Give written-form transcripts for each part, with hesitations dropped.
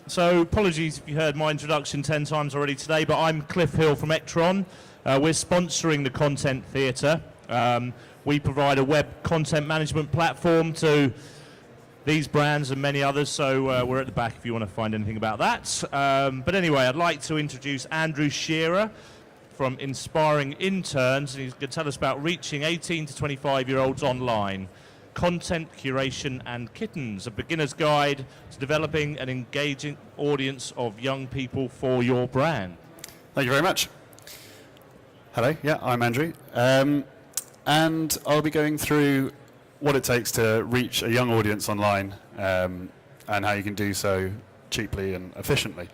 So apologies if you heard my introduction 10 times already today, but I'm Cliff Hill from Ectron. We're sponsoring the Content Theatre. We provide a web content management platform to these brands and many others, so we're at the back if you want to find anything about that. But anyway, I'd like to introduce Andrew Scherer from Inspiring Interns, and he's going to tell us about reaching 18 to 25-year-olds online. Content, Curation and Kittens, a beginner's guide to developing an engaging audience of young people for your brand. Thank you very much. Hello, yeah, I'm Andrew. And I'll be going through what it takes to reach a young audience online and how you can do so cheaply and efficiently.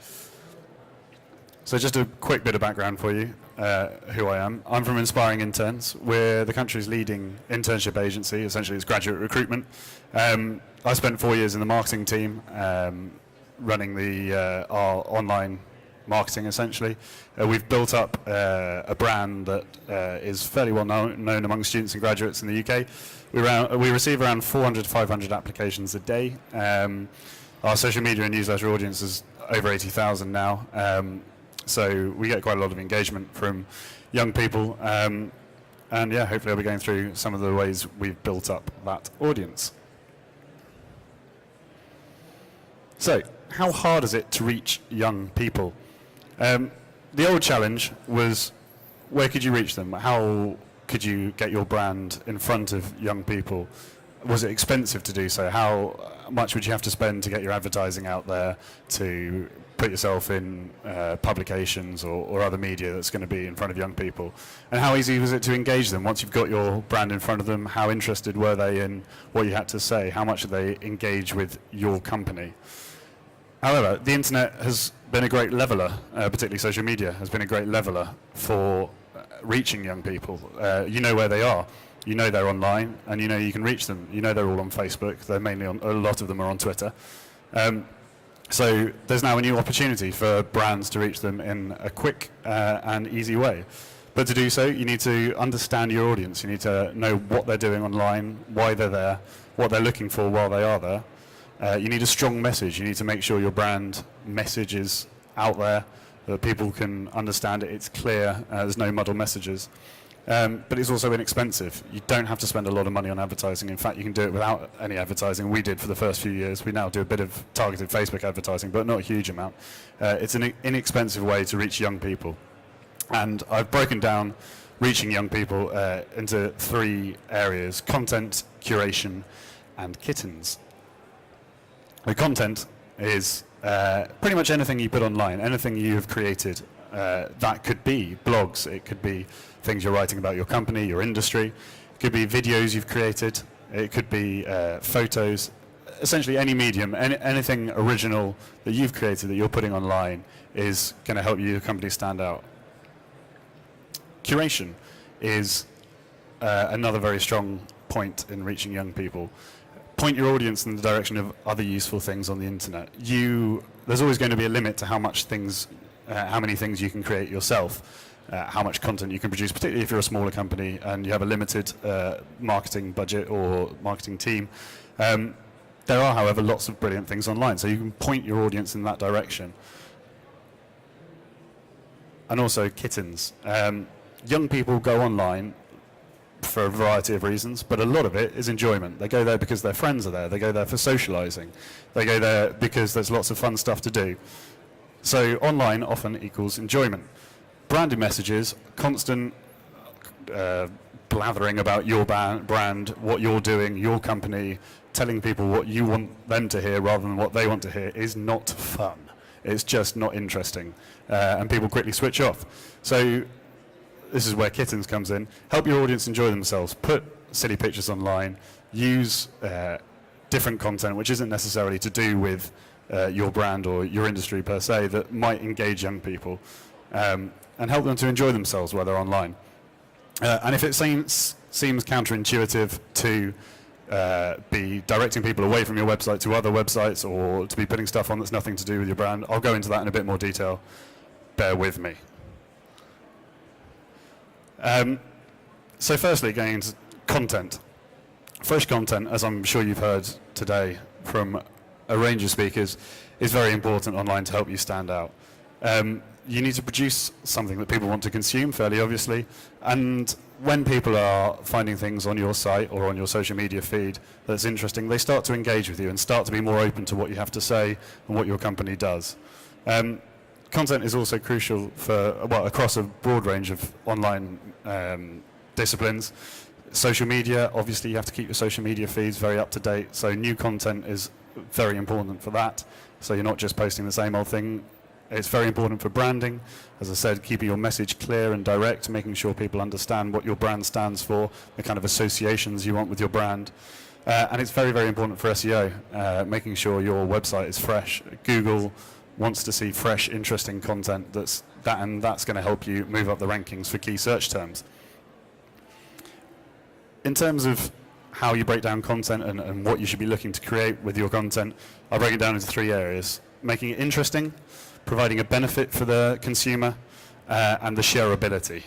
So just a quick bit of background for you, who I am. I'm from Inspiring Interns. We're the country's leading internship agency. Essentially, it's graduate recruitment. I spent 4 years in the marketing team, running our online marketing, essentially. We've built up a brand that is fairly well known among students and graduates in the UK. We receive around 400 to 500 applications a day. Our social media and newsletter audience is over 80,000 now. So we get quite a lot of engagement from young people, and yeah, hopefully I'll be going through some of the ways we've built up that audience. So, how hard is it to reach young people? The old challenge was, where could you reach them? How could you get your brand in front of young people? Was it expensive to do so? How much would you have to spend to get your advertising out there, to put yourself in publications or other media that's going to be in front of young people? And how easy was it to engage them? Once you've got your brand in front of them, how interested were they in what you had to say? How much did they engage with your company? However, the internet has been a great leveler, particularly social media has been a great leveler for reaching young people. You know where they are. You know they're online, and you know you can reach them. You know they're all on Facebook. They're mainly on, a lot of them are on Twitter. So there's now a new opportunity for brands to reach them in a quick and easy way. But to do so, you need to understand your audience. You need to know what they're doing online, why they're there, what they're looking for while they are there. You need a strong message. You need to make sure your brand message is out there, that people can understand it, it's clear, there's no muddled messages. But it's also inexpensive. You don't have to spend a lot of money on advertising. In fact, you can do it without any advertising. We did for the first few years. We now do a bit of targeted Facebook advertising, but not a huge amount. It's an inexpensive way to reach young people. And I've broken down reaching young people into 3 areas: content, curation, and kittens. The content is pretty much anything you put online, anything you've created. That could be blogs, it could be things you're writing about your company, your industry, it could be videos you've created, it could be photos, essentially any medium, anything original that you've created that you're putting online is going to help your company stand out. Curation is another very strong point in reaching young people. Point your audience in the direction of other useful things on the internet. There's always going to be a limit to how many things you can create yourself, how much content you can produce, particularly if you're a smaller company and you have a limited marketing budget or marketing team. There are, however, lots of brilliant things online, so you can point your audience in that direction. And also kittens. Young people go online for a variety of reasons, but a lot of it is enjoyment. They go there because their friends are there. They go there for socializing. They go there because there's lots of fun stuff to do. So online often equals enjoyment. Branded messages, constant blathering about your brand, what you're doing, your company, telling people what you want them to hear rather than what they want to hear is not fun. It's just not interesting. And people quickly switch off. So this is where Kittens comes in. Help your audience enjoy themselves. Put silly pictures online. Use different content which isn't necessarily to do with your brand or your industry per se, that might engage young people, and help them to enjoy themselves while they're online. And if it seems counterintuitive to be directing people away from your website to other websites, or to be putting stuff on that's nothing to do with your brand, I'll go into that in a bit more detail. Bear with me. So firstly, going into content. Fresh content, as I'm sure you've heard today from a range of speakers is very important online to help you stand out. You need to produce something that people want to consume, fairly obviously, and when people are finding things on your site or on your social media feed that's interesting, they start to engage with you and start to be more open to what you have to say and what your company does. Content is also crucial for, well, across a broad range of online disciplines. Social media, obviously you have to keep your social media feeds very up to date, so new content is very important for that, so you're not just posting the same old thing. It's very important for branding, as I said, keeping your message clear and direct, making sure people understand what your brand stands for, the kind of associations you want with your brand. And it's very, very important for SEO, making sure your website is fresh. Google wants to see fresh, interesting content and that's going to help you move up the rankings for key search terms. In terms of how you break down content and what you should be looking to create with your content, I'll break it down into 3 areas. Making it interesting, providing a benefit for the consumer, and the shareability.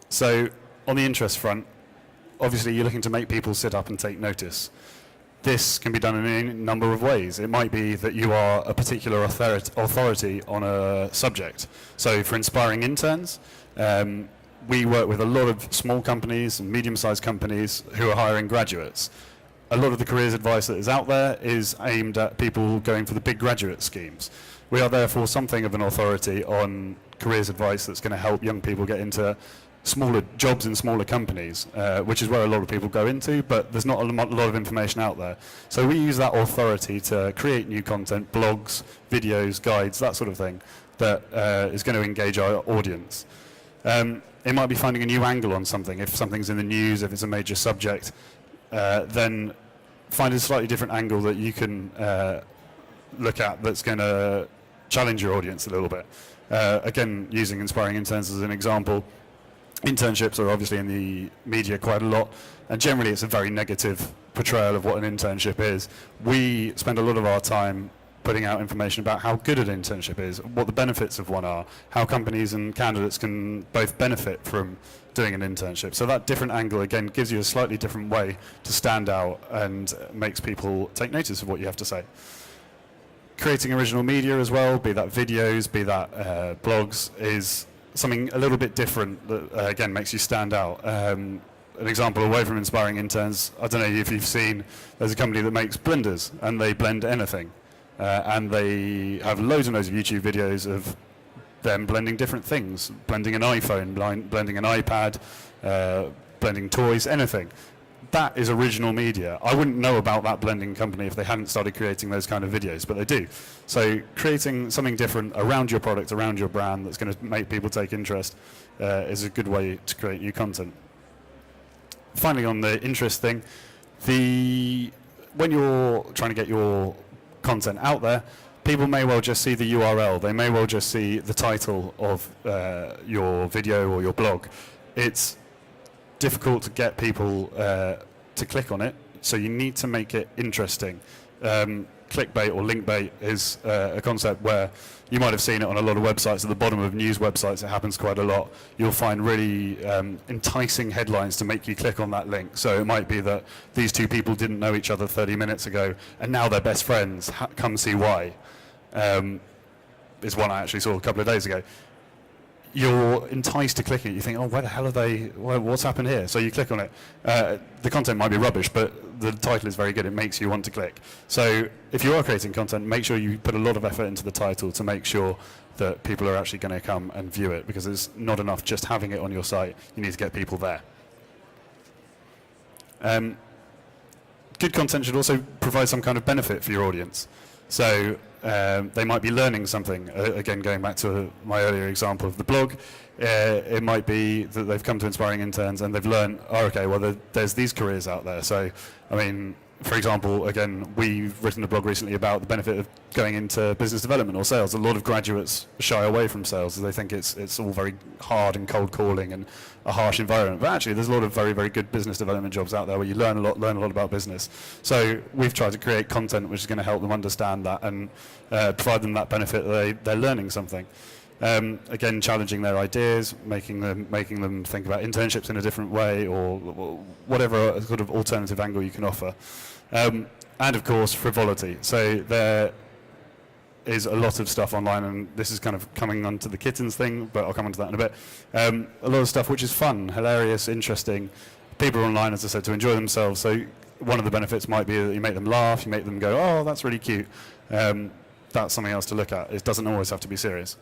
So on the interest front, obviously you're looking to make people sit up and take notice. This can be done in a number of ways. It might be that you are a particular authority on a subject. So for inspiring interns, we work with a lot of small companies and medium-sized companies who are hiring graduates. A lot of the careers advice that is out there is aimed at people going for the big graduate schemes. We are therefore something of an authority on careers advice that's going to help young people get into smaller jobs in smaller companies, which is where a lot of people go into, but there's not a lot of information out there. So we use that authority to create new content, blogs, videos, guides, that sort of thing, that is going to engage our audience. It might be finding a new angle on something. If something's in the news, if it's a major subject, then find a slightly different angle that you can look at that's going to challenge your audience a little bit. Again, using inspiring interns as an example, internships are obviously in the media quite a lot, and generally it's a very negative portrayal of what an internship is. We spend a lot of our time putting out information about how good an internship is, what the benefits of one are, how companies and candidates can both benefit from doing an internship. So that different angle, again, gives you a slightly different way to stand out and makes people take notice of what you have to say. Creating original media as well, be that videos, be that blogs, is something a little bit different that, again, makes you stand out. An example away from inspiring interns, I don't know if you've seen, there's a company that makes blenders, and they blend anything. And they have loads and loads of YouTube videos of them blending different things, blending an iPhone, blending an iPad, blending toys, anything. That is original media. I wouldn't know about that blending company if they hadn't started creating those kind of videos, but they do. So creating something different around your product, around your brand, that's going to make people take interest is a good way to create new content. Finally, on the interest thing, when you're trying to get your content out there, people may well just see the URL. They may well just see the title of your video or your blog. It's difficult to get people to click on it, so you need to make it interesting. Clickbait or linkbait is a concept where you might have seen it on a lot of websites. At the bottom of news websites, it happens quite a lot. You'll find really enticing headlines to make you click on that link. So it might be that these two people didn't know each other 30 minutes ago, and now they're best friends. Come see why. Is one I actually saw a couple of days ago. You're enticed to click it. You think, oh, where the hell are they? What's happened here? So you click on it. The content might be rubbish, but the title is very good. It makes you want to click. So if you are creating content, make sure you put a lot of effort into the title to make sure that people are actually going to come and view it, because it's not enough just having it on your site. You need to get people there. Good content should also provide some kind of benefit for your audience. So they might be learning something. Again, going back to my earlier example of the blog, it might be that they've come to Inspiring Interns and they've learned, oh, okay, well, there's these careers out there. So, I mean, for example, again, we've written a blog recently about the benefit of going into business development or sales. A lot of graduates shy away from sales as they think it's all very hard and cold calling and a harsh environment. But actually, there's a lot of very, very good business development jobs out there where you learn a lot about business. So we've tried to create content which is going to help them understand that and provide them that benefit that they're learning something. Again, challenging their ideas, making them think about internships in a different way, or whatever sort of alternative angle you can offer. And of course, frivolity. So there is a lot of stuff online, and this is kind of coming onto the Kittens thing, but I'll come onto that in a bit. A lot of stuff which is fun, hilarious, interesting. People are online, as I said, to enjoy themselves. So one of the benefits might be that you make them laugh, you make them go, oh, that's really cute. That's something else to look at. It doesn't always have to be serious.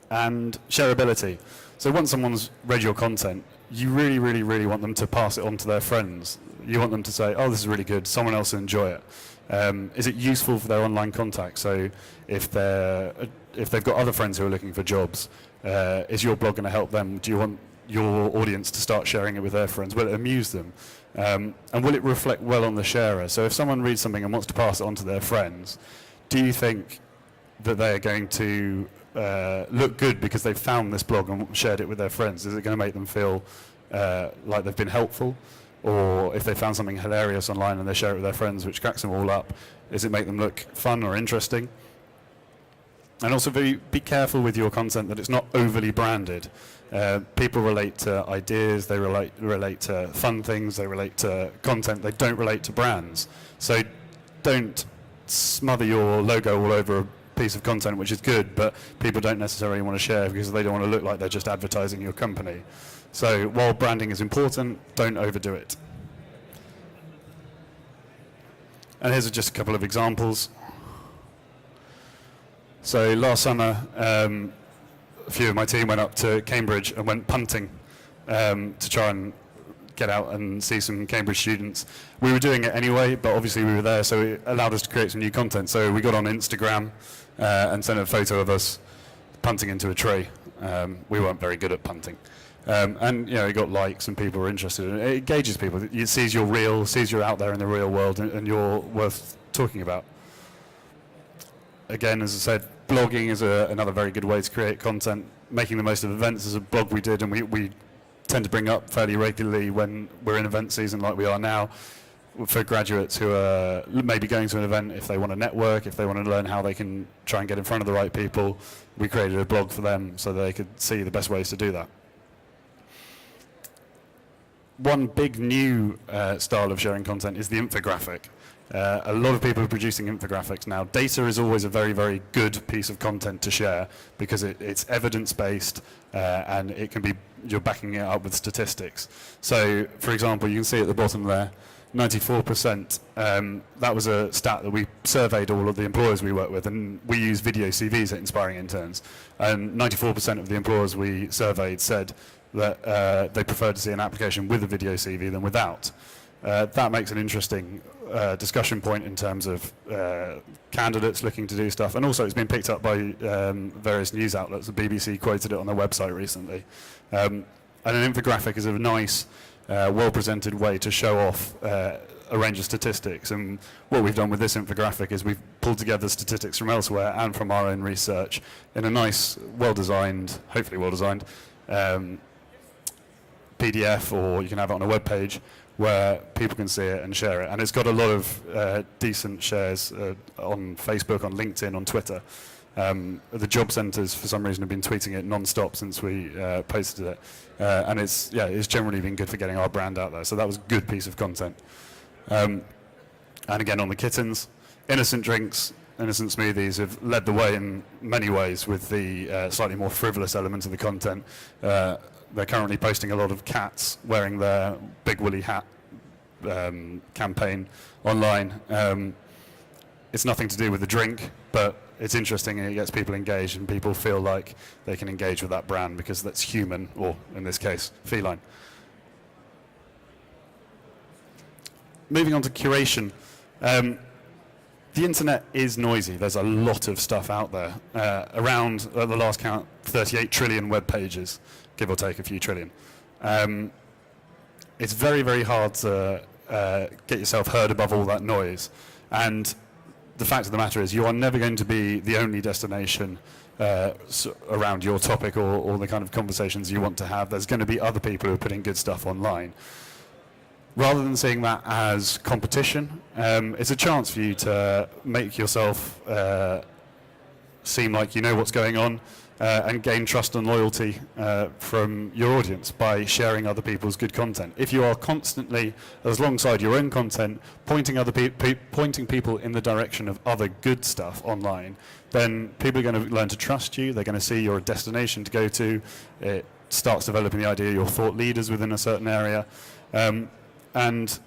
And shareability. So once someone's read your content, you really, really, really want them to pass it on to their friends. You want them to say, oh, this is really good, someone else will enjoy it. Is it useful for their online contacts? So if they've got other friends who are looking for jobs, is your blog going to help them? Do you want your audience to start sharing it with their friends? Will it amuse them? And will it reflect well on the sharer? So if someone reads something and wants to pass it on to their friends, do you think that they are going to look good because they've found this blog and shared it with their friends? Is it going to make them feel like they've been helpful? Or if they found something hilarious online and they share it with their friends, which cracks them all up, does it make them look fun or interesting? And also be careful with your content that it's not overly branded. People relate to ideas, they relate to fun things, they relate to content, they don't relate to brands. So don't smother your logo all over a piece of content which is good, but people don't necessarily want to share because they don't want to look like they're just advertising your company. So while branding is important, don't overdo it. And here's just a couple of examples. So last summer, a few of my team went up to Cambridge and went punting to try and get out and see some Cambridge students. We were doing it anyway, but obviously we were there, so it allowed us to create some new content. So we got on Instagram and sent a photo of us punting into a tree. We weren't very good at punting. And you know, it got likes and people were interested. It engages people. It sees you're real, sees you're out there in the real world, and you're worth talking about. Again, as I said, blogging is another very good way to create content. Making the most of events is a blog we did, and we tend to bring up fairly regularly when we're in event season like we are now, for graduates who are maybe going to an event. If they want to network, if they want to learn how they can try and get in front of the right people, we created a blog for them so they could see the best ways to do that. One big new style of sharing content is the infographic. A lot of people are producing infographics now. Data is always a very, very good piece of content to share because it's evidence-based and it can be, you're backing it up with statistics. So, for example, you can see at the bottom there, 94%. That was a stat that we surveyed all of the employers we work with, and we use video CVs at Inspiring Interns. And 94% of the employers we surveyed said that they prefer to see an application with a video CV than without. That makes an interesting discussion point in terms of candidates looking to do stuff, and also it's been picked up by various news outlets. The BBC quoted it on their website recently. And an infographic is a nice, well-presented way to show off a range of statistics. And what we've done with this infographic is we've pulled together statistics from elsewhere and from our own research in a nice, well-designed, hopefully well-designed, PDF, or you can have it on a web page where people can see it and share it. And it's got a lot of decent shares on Facebook, on LinkedIn, on Twitter. The job centres, for some reason, have been tweeting it non-stop since we posted it. And it's generally been good for getting our brand out there. So that was a good piece of content. And again, on the Kittens, innocent drinks, innocent smoothies have led the way in many ways with the slightly more frivolous element of the content. They're currently posting a lot of cats wearing their Big Woolly Hat campaign online. It's nothing to do with the drink, but it's interesting and it gets people engaged, and people feel like they can engage with that brand because that's human, or in this case, feline. Moving on to curation. The internet is noisy. There's a lot of stuff out there. Around, at the last count, 38 trillion web pages, give or take a few trillion. It's very, very hard to get yourself heard above all that noise. And the fact of the matter is you are never going to be the only destination around your topic or the kind of conversations you want to have. There's going to be other people who are putting good stuff online. Rather than seeing that as competition, it's a chance for you to make yourself seem like you know what's going on, and gain trust and loyalty from your audience by sharing other people's good content. If you are constantly, alongside your own content, pointing people in the direction of other good stuff online, then people are going to learn to trust you. They're going to see you're a destination to go to. It starts developing the idea you're thought leaders within a certain area, and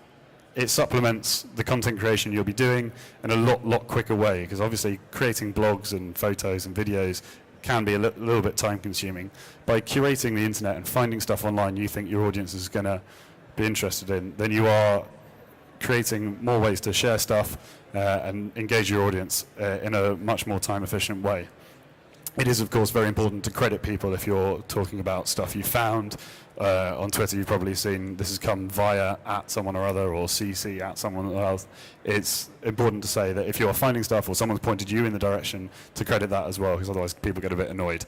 it supplements the content creation you'll be doing in a lot quicker way, because obviously creating blogs and photos and videos can be a little bit time consuming. By curating the internet and finding stuff online you think your audience is going to be interested in, then you are creating more ways to share stuff and engage your audience in a much more time efficient way. It is, of course, very important to credit people if you're talking about stuff you found. On Twitter, you've probably seen this has come via @someone or other or CC @someone else. It's important to say that if you're finding stuff or someone's pointed you in the direction, to credit that as well, because otherwise people get a bit annoyed.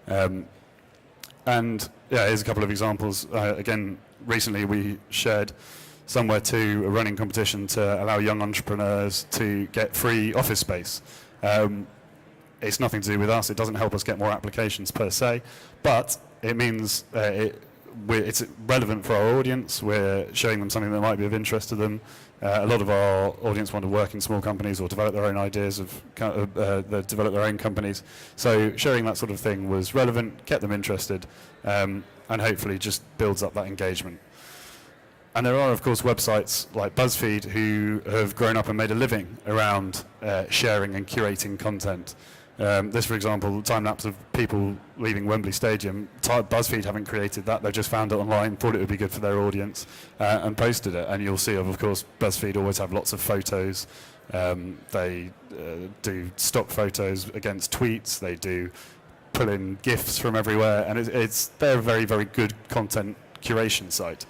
And yeah, here's a couple of examples. Again, recently we shared Somewhere To, a running competition to allow young entrepreneurs to get free office space. It's nothing to do with us. It doesn't help us get more applications per se, but it means it's relevant for our audience. We're showing them something that might be of interest to them. A lot of our audience want to work in small companies or develop their own ideas develop their own companies. So sharing that sort of thing was relevant, kept them interested, and hopefully just builds up that engagement. And there are, of course, websites like BuzzFeed who have grown up and made a living around sharing and curating content. This, for example, time-lapse of people leaving Wembley Stadium. BuzzFeed haven't created that. They just found it online, thought it would be good for their audience, and posted it. And you'll see, of course, BuzzFeed always have lots of photos. They do stock photos against tweets. They do pull in GIFs from everywhere. And they're a very, very good content curation site.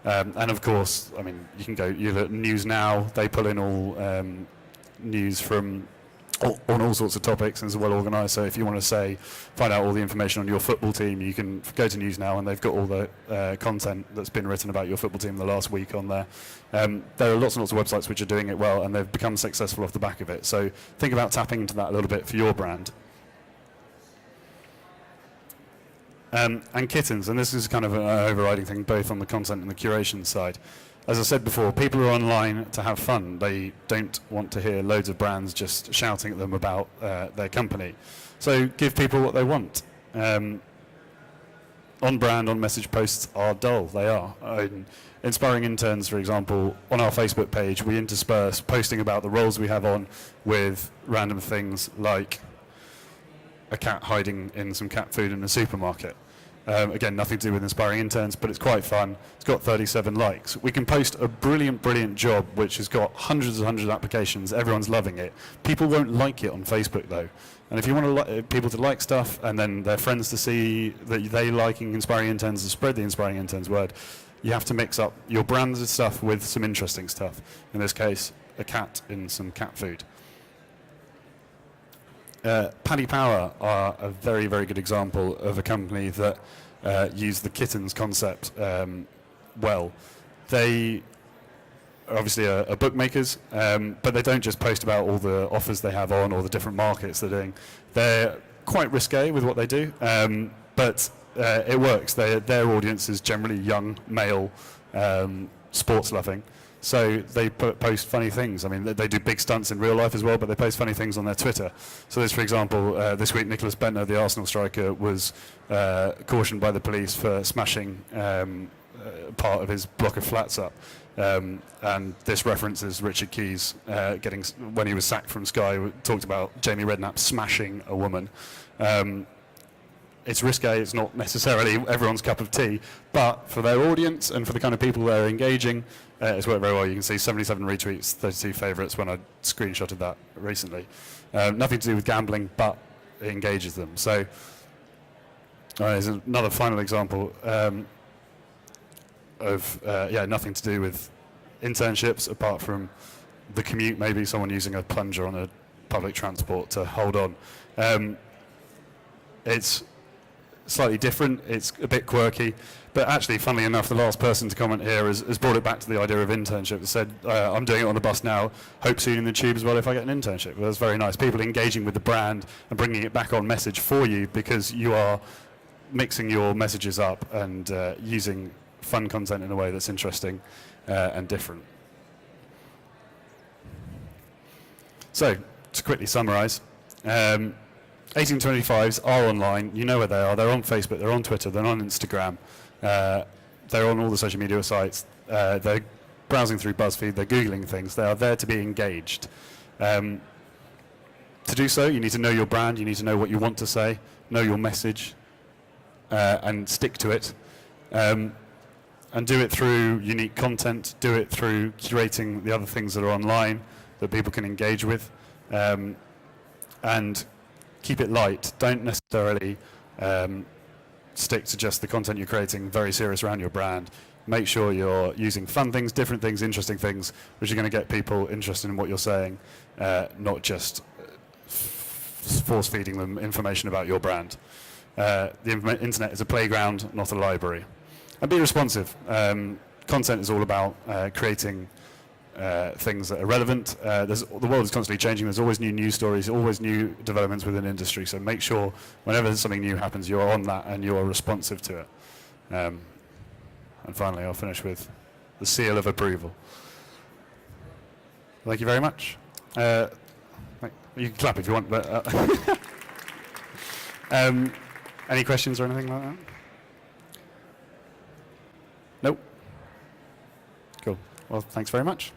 And, of course, I mean, you can go News Now. They pull in all news from on all sorts of topics, and it's well organised. So if you want to find out all the information on your football team, you can go to News Now, and they've got all the content that's been written about your football team the last week on there. There are lots and lots of websites which are doing it well, and they've become successful off the back of it. So think about tapping into that a little bit for your brand. And Kittens, and this is kind of an overriding thing both on the content and the curation side. As I said before, people are online to have fun. They don't want to hear loads of brands just shouting at them about their company. So give people what they want. On-brand, on-message posts are dull. They are. Inspiring Interns, for example, on our Facebook page, we intersperse posting about the roles we have on with random things like a cat hiding in some cat food in a supermarket. Again, nothing to do with Inspiring Interns, but it's quite fun. It's got 37 likes. We can post a brilliant job which has got hundreds and hundreds of applications. Everyone's loving it. People won't like it on Facebook, though. And if you want people to like stuff and then their friends to see that they liking Inspiring Interns and spread the Inspiring Interns word, you have to mix up your branded stuff with some interesting stuff. In this case, a cat in some cat food. Paddy Power are a very, very good example of a company that use the Kittens concept well. They are obviously are bookmakers, but they don't just post about all the offers they have on or the different markets they're doing. They're quite risque with what they do, but it works. Their audience is generally young, male, sports-loving. So they post funny things. I mean, they do big stunts in real life as well, but they post funny things on their Twitter. So this, for example, this week Nicholas Bentner, the Arsenal striker, was cautioned by the police for smashing part of his block of flats up. And this references Richard Keys when he was sacked from Sky, talked about Jamie Redknapp smashing a woman. It's risque, it's not necessarily everyone's cup of tea, but for their audience and for the kind of people they're engaging, it's worked very well. You can see 77 retweets, 32 favourites when I screenshotted that recently. Nothing to do with gambling, but it engages them. So there's another final example of nothing to do with internships apart from the commute, maybe someone using a plunger on a public transport to hold on. It's slightly different. It's a bit quirky. But actually, funnily enough, the last person to comment here has brought it back to the idea of internship. Said, I'm doing it on the bus now, hope soon in the tube as well if I get an internship. Well, that's very nice. People engaging with the brand and bringing it back on message for you because you are mixing your messages up and using fun content in a way that's interesting and different. So, to quickly summarise, 1825s are online. You know where they are. They're on Facebook, they're on Twitter, they're on Instagram. They're on all the social media sites. They're browsing through BuzzFeed. They're Googling things. They are there to be engaged. To do so, you need to know your brand. You need to know what you want to say, know your message, and stick to it. And do it through unique content. Do it through curating the other things that are online that people can engage with. And keep it light. Don't necessarily stick to just the content you're creating, very serious around your brand. Make sure you're using fun things, different things, interesting things, which are going to get people interested in what you're saying, not just force-feeding them information about your brand. The internet is a playground, not a library. And be responsive. Content is all about creating things that are relevant. The world is constantly changing. There's always new news stories, always new developments within industry. So make sure whenever something new happens, you're on that and you're responsive to it. And finally, I'll finish with the seal of approval. Thank you very much. You can clap if you want, but any questions or anything like that? Nope. Cool. Well, thanks very much.